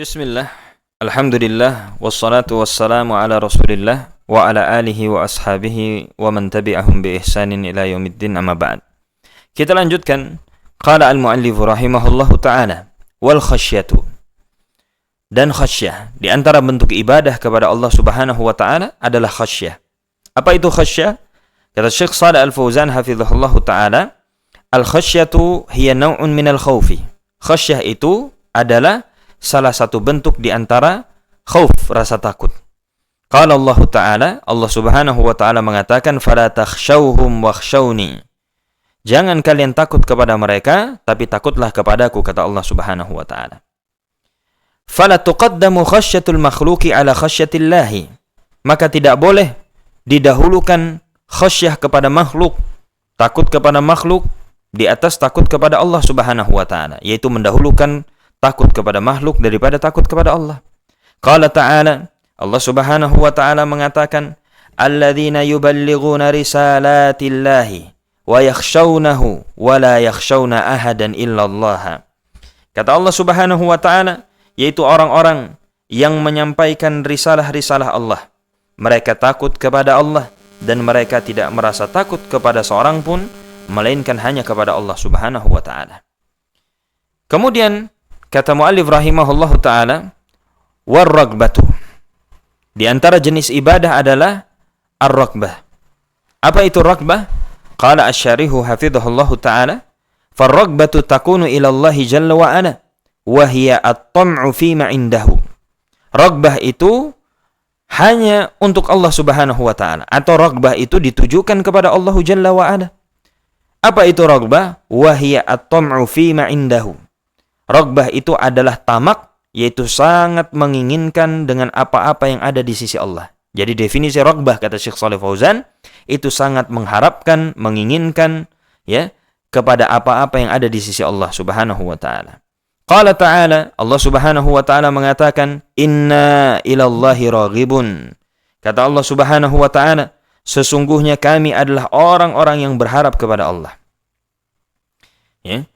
Bismillah, alhamdulillah, wassalatu wassalamu ala rasulillah wa ala alihi wa ashabihi wa man tabi'ahum bi ihsanin ila yaumiddin, amma ba'd. Kita lanjutkan. Qala al-muallifu rahimahullahu ta'ala, wal khasyatu, dan khasyah. Di antara bentuk ibadah kepada Allah subhanahu wa ta'ala adalah khasyah. Apa itu khasyah? Kata Syekh Shalih Al-Fauzan hafizahullahu ta'ala, al-khasyatu hiya naw'un minal khawfi. Khasyah itu adalah salah satu bentuk di antara khauf, rasa takut. Qala Allah Ta'ala, Allah Subhanahu wa Ta'ala mengatakan, "Fala takhshawhum wakhshawni." Jangan kalian takut kepada mereka, tapi takutlah kepadaku, kata Allah Subhanahu wa Ta'ala. Fala tuqaddamu khasyatul makhluqi ala khasyatillahi. Maka tidak boleh didahulukan khasyah kepada makhluk, takut kepada makhluk di atas takut kepada Allah Subhanahu wa Ta'ala, yaitu mendahulukan takut kepada makhluk daripada takut kepada Allah. Qala ta'ala, Allah Subhanahu wa ta'ala mengatakan, alladzina yuballighuna risalatillahi wa yakhshawnahu wa la yakhshawna ahadan illallah. Kata Allah Subhanahu wa ta'ala, yaitu orang-orang yang menyampaikan risalah-risalah Allah. Mereka takut kepada Allah dan mereka tidak merasa takut kepada seorang pun melainkan hanya kepada Allah Subhanahu wa ta'ala. Kemudian kata muallif rahimahullahu ta'ala, war-ragbatu. Di antara jenis ibadah adalah ar-ragbah. Apa itu ragbah? Qala asy-syarihu hafizahullahu ta'ala, far-ragbatu takunu ila Allah jalla wa ala, wa hiya at-tam'u fi ma indahu. Ragbah itu hanya untuk Allah Subhanahu wa ta'ala, atau ragbah itu ditujukan kepada Allah jalla wa ala. Apa itu ragbah? Wa hiya at-tam'u fi ma indahu. Ragbah itu adalah tamak, yaitu sangat menginginkan dengan apa-apa yang ada di sisi Allah. Jadi definisi ragbah, kata Syekh Shalih Fauzan, itu sangat mengharapkan, menginginkan ya kepada apa-apa yang ada di sisi Allah Subhanahu wa ta'ala. Qala ta'ala, Allah Subhanahu wa ta'ala mengatakan, inna ilallahi raghibun. Kata Allah Subhanahu wa ta'ala, sesungguhnya kami adalah orang-orang yang berharap kepada Allah. Ya.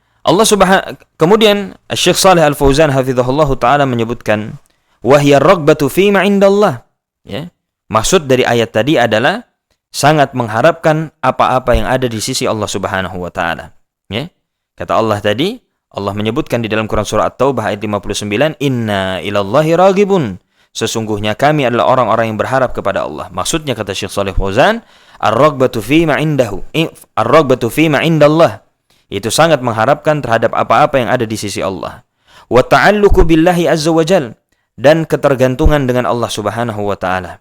Kemudian Syekh Shalih Al-Fauzan hafizahullahu ta'ala menyebutkan, wahiyar ragbatu fima indallah. Ya. Maksud dari ayat tadi adalah sangat mengharapkan apa-apa yang ada di sisi Allah Subhanahu wa ta'ala. Ya. Kata Allah tadi, Allah menyebutkan di dalam Quran surah At-Taubah ayat 59, inna ilallahi raghibun. Sesungguhnya kami adalah orang-orang yang berharap kepada Allah. Maksudnya, kata Syekh Shalih Fauzan, ar-ragbatu fima indahu, ar-ragbatu fima indallah. Itu sangat mengharapkan terhadap apa-apa yang ada di sisi Allah. Wa ta'alluqu billahi azza wa jal, dan ketergantungan dengan Allah Subhanahu wa ta'ala.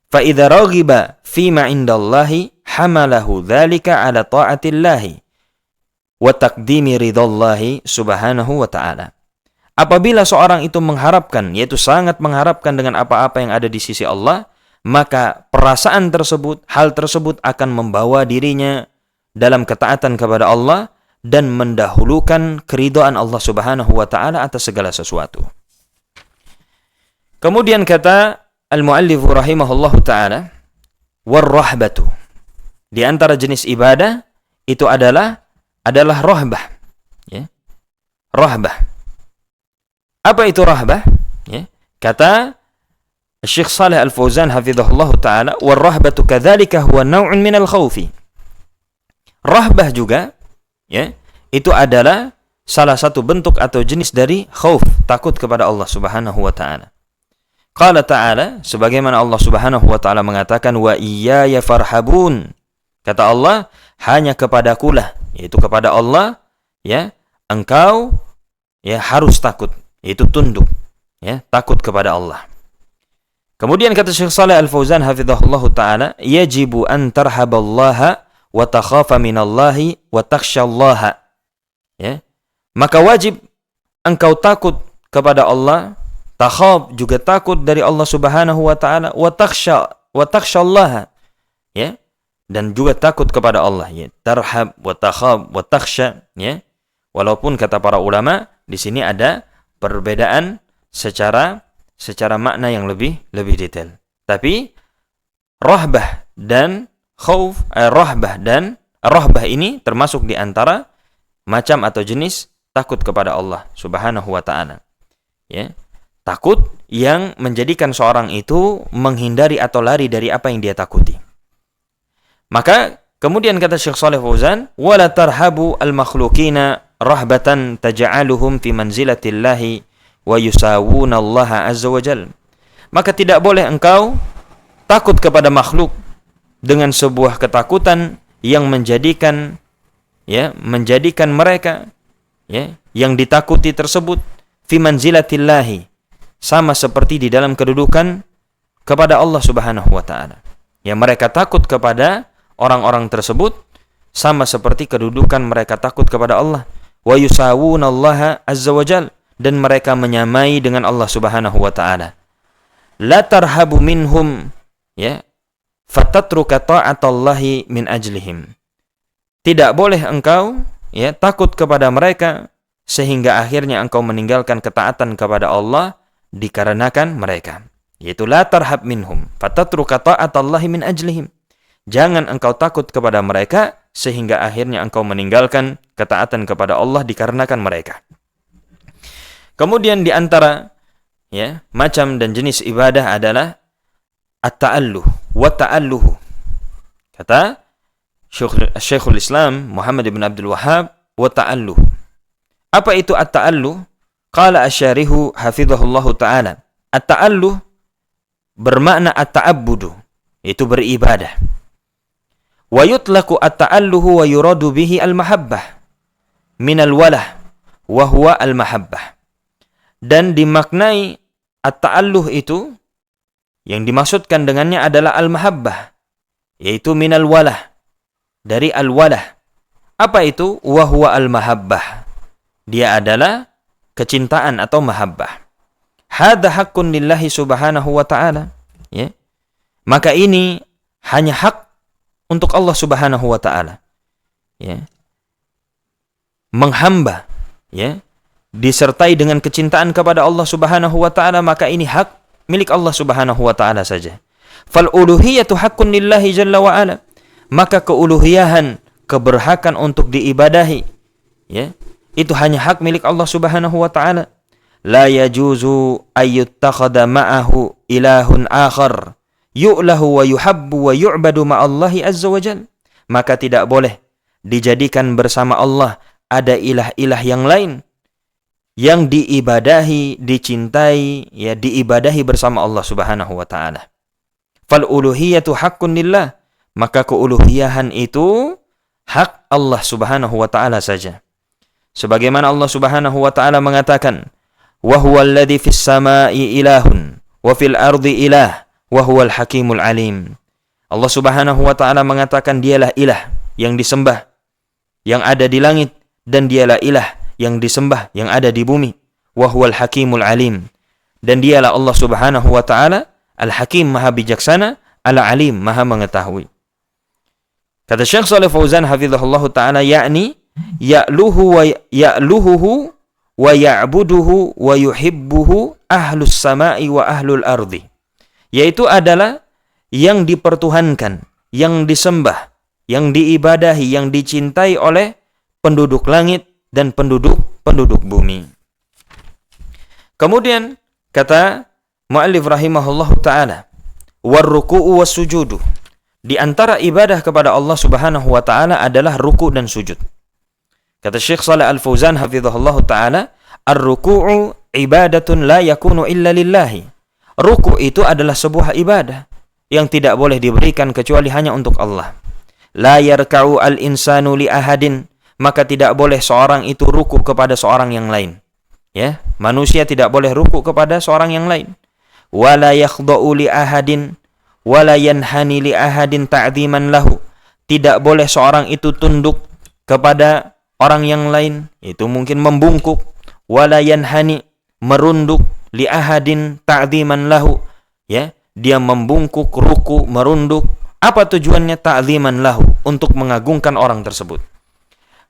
Fa idza raghiba fima indallahi hamalahu dzalika ala ta'atillahi wa taqdimi ridallahi subhanahu wa ta'ala. Apabila seorang itu mengharapkan, yaitu sangat mengharapkan dengan apa-apa yang ada di sisi Allah, maka perasaan tersebut, hal tersebut akan membawa dirinya dalam ketaatan kepada Allah dan mendahulukan keridhaan Allah Subhanahu wa ta'ala atas segala sesuatu. Kemudian kata al-muallif rahimahullahu ta'ala, war-rahbatu. Di antara jenis ibadah itu adalah rahbah. Ya. Rahbah. Apa itu rahbah? Ya. Kata Syekh Shalih Al-Fauzan hafizahullahu ta'ala, war-rahbatu kadzalika huwa naw'un minal khawfi. Rahbah juga, ya, itu adalah salah satu bentuk atau jenis dari khauf, takut kepada Allah Subhanahu wa ta'ala. Qala ta'ala, sebagaimana Allah Subhanahu wa ta'ala mengatakan, wa iyaya farhabun. Kata Allah, hanya kepadakulah, yaitu kepada Allah, ya, engkau ya harus takut, yaitu tunduk, ya, takut kepada Allah. Kemudian kata Syekh Shalih Al-Fauzan hafizahullahu ta'ala, yajibu an tarhaballaha wa takhafa minallahi wa takhshallaha. Ya. Maka wajib engkau takut kepada Allah, takhaf juga takut dari Allah Subhanahu wa ta'ala, wa takhshallaha. Ya. Dan juga takut kepada Allah, ya. Tarhab wa takhaf wa takhsha, ya. Walaupun kata para ulama di sini ada perbedaan secara makna yang lebih detail. Tapi rahbah dan khauf, rahbah dan rahbah ini termasuk di antara macam atau jenis takut kepada Allah Subhanahu wa ta'ala. Ya. Takut yang menjadikan seorang itu menghindari atau lari dari apa yang dia takuti. Maka kemudian kata Syekh Shalih Fauzan, wala tarhabu al-makhluqina rahbatan taj'aluhum fi manzilatillahi wa yusawuna Allah azza wa jalla. Maka tidak boleh engkau takut kepada makhluk dengan sebuah ketakutan yang menjadikan mereka yang ditakuti tersebut fi manzilatillahi, sama seperti di dalam kedudukan kepada Allah Subhanahu wa taala. Ya, mereka takut kepada orang-orang tersebut sama seperti kedudukan mereka takut kepada Allah. Wa yusawuna Allah azza wa jalla, dan mereka menyamai dengan Allah Subhanahu wa taala. La tarhabu minhum fatatruka ta'atallahi min ajlihim. Tidak boleh engkau takut kepada mereka sehingga akhirnya engkau meninggalkan ketaatan kepada Allah dikarenakan mereka. Yaitu la tarhab minhum fatatruka ta'atallahi min ajlihim. Jangan engkau takut kepada mereka sehingga akhirnya engkau meninggalkan ketaatan kepada Allah dikarenakan mereka. Kemudian di antara macam dan jenis ibadah adalah at-ta'alluh wa ta'alluhu. Kata Syekhul Islam Muhammad ibn Abdul Wahhab, wa ta'alluh. Apa itu at-ta'alluh? Qala asy-syarihu hafizahullahu ta'ala. At-ta'alluh bermakna at-ta'abbudu, itu beribadah. Wa yutlaqu at-ta'alluhu wa yuradu bihi al-mahabbah minal walah wa huwa al-mahabbah. Dan dimaknai at-ta'alluh itu, yang dimaksudkan dengannya adalah al-mahabbah, yaitu minal walah, dari al-walah. Apa itu? Wa huwa al-mahabbah. Dia adalah kecintaan atau mahabbah. Hadza haqqun lillahi subhanahu wa ta'ala. Maka ini hanya hak untuk Allah Subhanahu wa taala. Menghamba disertai dengan kecintaan kepada Allah Subhanahu wa taala, maka ini hak milik Allah Subhanahu wa taala saja. Fal uluhiyatu haqqun lillahi jalla wa ala. Maka keuluhiyahan, keberhakan untuk diibadahi, itu hanya hak milik Allah Subhanahu wa taala. La yajuzu ayyuttakhadha ma'ahu ilahun akhar yu'lahu wa yuhabbu wa yu'badu ma'allahi azza wa jalla. Maka tidak boleh dijadikan bersama Allah ada ilah-ilah yang lain yang diibadahi, dicintai, diibadahi bersama Allah Subhanahu wa taala. Fal uluhiyatu haqqun lillah. Maka keuluhiyahan itu hak Allah Subhanahu wa taala saja. Sebagaimana Allah Subhanahu wa taala mengatakan, wa huwal ladzi fis samaa'i ilahun wa fil ardi ilah wa huwal hakimul alim. Allah Subhanahu wa taala mengatakan dialah ilah yang disembah yang ada di langit, dan dialah ilah yang disembah yang ada di bumi. Wa huwal hakimul alim. Dan dialah Allah Subhanahu wa taala al-hakim, maha bijaksana, al-alim, maha mengetahui. Kata Syekh Shalih Fauzan hafizahullahu taala, yakni ya'luhu wa ya'buduhu wa yuhibbuhu ahlus sama'i wa ahlul ardi. Yaitu adalah yang dipertuhankan, yang disembah, yang diibadahi, yang dicintai oleh penduduk langit dan penduduk bumi. Kemudian kata muallif rahimahullahu taala, warruku'u wassujudu. Di antara ibadah kepada Allah Subhanahu wa taala adalah ruku' dan sujud. Kata Syekh Shalih Al-Fauzan hafizahullahu taala, ar-ruku'u ibadatun la yakunu illa lillahi. Ruku' itu adalah sebuah ibadah yang tidak boleh diberikan kecuali hanya untuk Allah. La yarka'u al-insanu li ahadin. Maka tidak boleh seorang itu ruku' kepada seorang yang lain. Manusia tidak boleh ruku' kepada seorang yang lain. Wala yakhda'u li ahadin wala yanhani li ahadin ta'dhiman lahu. Tidak boleh seorang itu tunduk kepada orang yang lain, itu mungkin membungkuk. Wala yanhani, merunduk, li ahadin ta'dhiman lahu, dia membungkuk, ruku, merunduk. Apa tujuannya? Ta'dhiman lahu, untuk mengagungkan orang tersebut.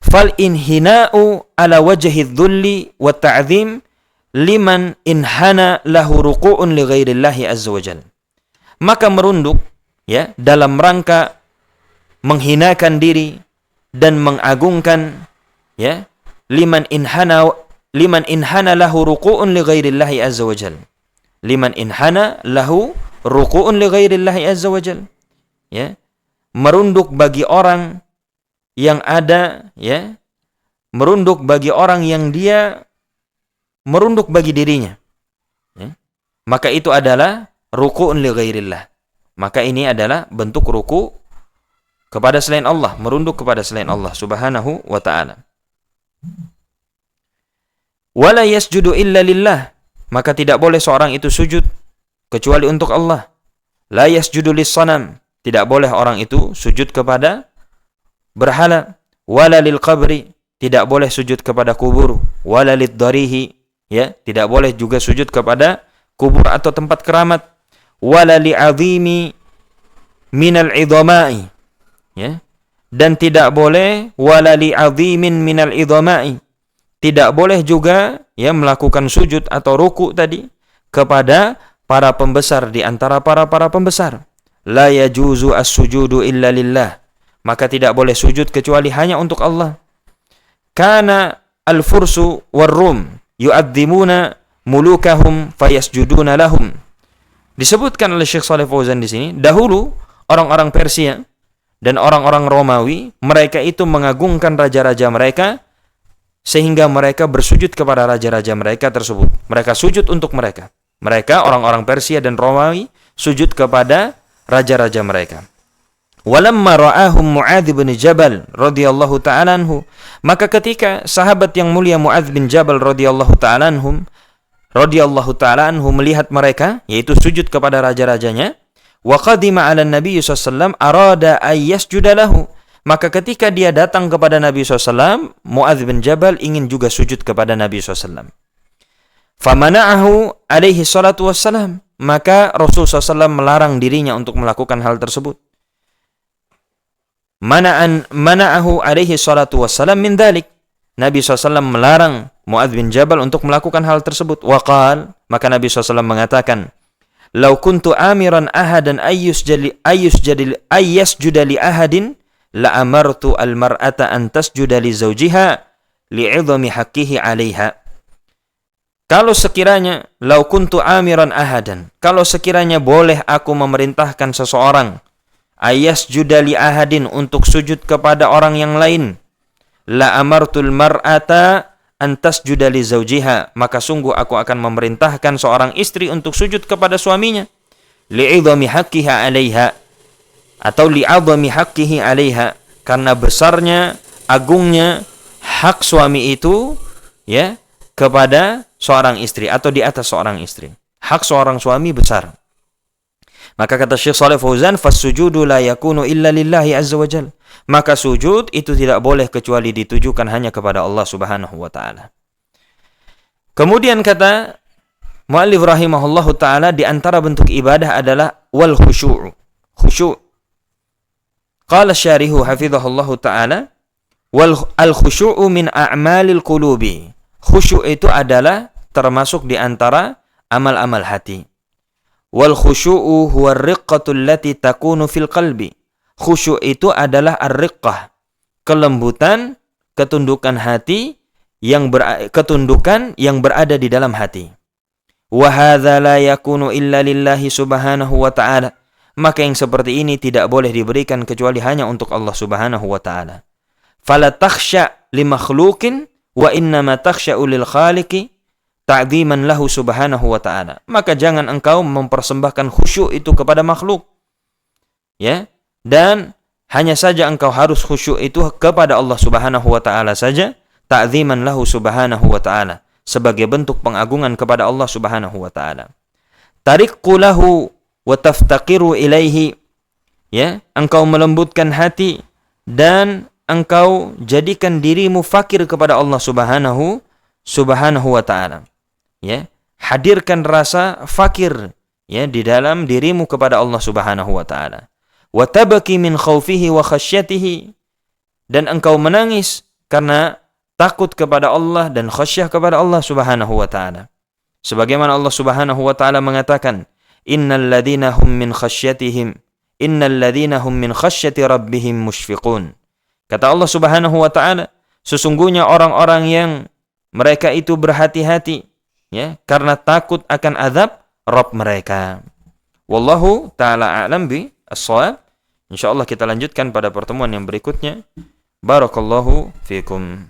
Fal inhina'u ala wajhi dhulli wa ta'dhim liman inhana lahu ruku'un li ghairillahi azza wa jalla. Maka merunduk dalam rangka menghinakan diri dan mengagungkan liman inhana lahu ruku'un li ghairillahi azza wa jalla. liman inhana lahu ruku'un li ghairillahi azza wajal. Ya. Merunduk bagi orang yang ada, ya. Merunduk bagi orang yang dia merunduk bagi dirinya. Ya. Maka itu adalah ruku'un li ghairillah. Maka ini adalah bentuk ruku' kepada selain Allah, merunduk kepada selain Allah subhanahu wa ta'ala. Wala yasjudu illa lillah, maka tidak boleh seorang itu sujud kecuali untuk Allah. La yasjudu lis-sanam, tidak boleh orang itu sujud kepada berhala. Wala lil qabri, tidak boleh sujud kepada kubur. Wala lid darihi, ya, tidak boleh juga sujud kepada kubur atau tempat keramat. Wala li'azimi minal idhamai, ya, dan tidak boleh wala li'azimin minal idhamai, tidak boleh juga, ya, melakukan sujud atau ruku tadi kepada para pembesar di antara para pembesar. La yajuzu as-sujudu illa lillah, maka tidak boleh sujud kecuali hanya untuk Allah. Kana al-fursu war-rum yu'adzimuna mulukahum fayasjuduna lahum. Disebutkan oleh Syekh Shalih Fauzan di sini, dahulu orang-orang Persia dan orang-orang Romawi, mereka itu mengagungkan raja-raja mereka sehingga mereka bersujud kepada raja-raja mereka tersebut. Mereka sujud untuk mereka. Mereka, orang-orang Persia dan Romawi, sujud kepada raja-raja mereka. Walamma ra'ahum Mu'adz bin Jabal radhiyallahu ta'ala anhu, maka ketika sahabat yang mulia Mu'adz bin Jabal radhiyallahu ta'ala anhu melihat mereka, yaitu sujud kepada raja-rajanya, wa qadima 'ala Nabi sallallahu alaihi wasallam arada ay yasjuda lahu, maka ketika dia datang kepada Nabi SAW, Mu'adz bin Jabal ingin juga sujud kepada Nabi SAW. Famana'ahu alaihi salatu wassalam, maka Rasul SAW melarang dirinya untuk melakukan hal tersebut. Mana'ahu alaihi salatu wassalam min dhalik, Nabi SAW melarang Mu'adz bin Jabal untuk melakukan hal tersebut. Waqal, maka Nabi SAW mengatakan, "Lau kuntu amiran ahadan ayyasjuda li ahadin, la amartu al-mar'ata an tasjuda li zawjiha li'idhami haqqihi 'alaiha." Kalau sekiranya, lau kuntu amiran ahadan, kalau sekiranya boleh aku memerintahkan seseorang, ayyasjuda li ahadin, untuk sujud kepada orang yang lain, la amartul mar'ata an tasjuda li zawjiha, maka sungguh aku akan memerintahkan seorang istri untuk sujud kepada suaminya, li'idhami haqqiha 'alaiha, atau li'adhami haqqihi 'alaiha, karena besarnya, agungnya hak suami itu, ya, kepada seorang istri atau di atas seorang istri. Hak seorang suami besar. Maka kata Syekh Shalih Fauzan, "Fas-sujudu la yakunu illa lillahi azza wa jalla." Maka sujud itu tidak boleh kecuali ditujukan hanya kepada Allah Subhanahu wa taala. Kemudian kata muallif rahimahullahu taala, di antara bentuk ibadah adalah wal khusyu'u. Khusyu'. Qala syarihu hafizahullahu taala, wal al-khusyu'u min a'malil qulubi. Khusyuk itu adalah termasuk di antara amal-amal hati. Wal khusyu'u huwa ar-riqqatu allati takunu fil qalbi. Khusyuk itu adalah ar-riqqah, kelembutan, ketundukan hati yang ketundukan yang berada di dalam hati. Wa hadza la yakunu illa lillahi subhanahu wa ta'ala. Maka yang seperti ini tidak boleh diberikan kecuali hanya untuk Allah Subhanahu wa ta'ala. Fala takhsha li makhluqin wa innama takhsha'u lil khaliqi ta'dhiman lahu subhanahu wa ta'ala. Maka jangan engkau mempersembahkan khusyuk itu kepada makhluk, ya, dan hanya saja engkau harus khusyuk itu kepada Allah Subhanahu wa ta'ala saja, ta'dhiman lahu subhanahu wa ta'ala, sebagai bentuk pengagungan kepada Allah Subhanahu wa ta'ala. Tariqqu lahu wa taftaqiru ilaihi, ya, engkau melembutkan hati dan engkau jadikan dirimu fakir kepada Allah Subhanahu wa ta'ala. Ya, hadirkan rasa fakir, ya, di dalam dirimu kepada Allah Subhanahu wa ta'ala. Wa tabaki min khaufihi wa khasyatihi, dan engkau menangis karena takut kepada Allah dan khasyah kepada Allah Subhanahu wa ta'ala. Sebagaimana Allah Subhanahu wa ta'ala mengatakan, innal ladzina hum min khasyati rabbihim mushfiqun. Kata Allah Subhanahu wa ta'ala, sesungguhnya orang-orang yang mereka itu berhati-hati, ya, karena takut akan azab Rabb mereka. Wallahu ta'ala a'lam bi as-shawab. Insyaallah kita lanjutkan pada pertemuan yang berikutnya. Barakallahu fiikum.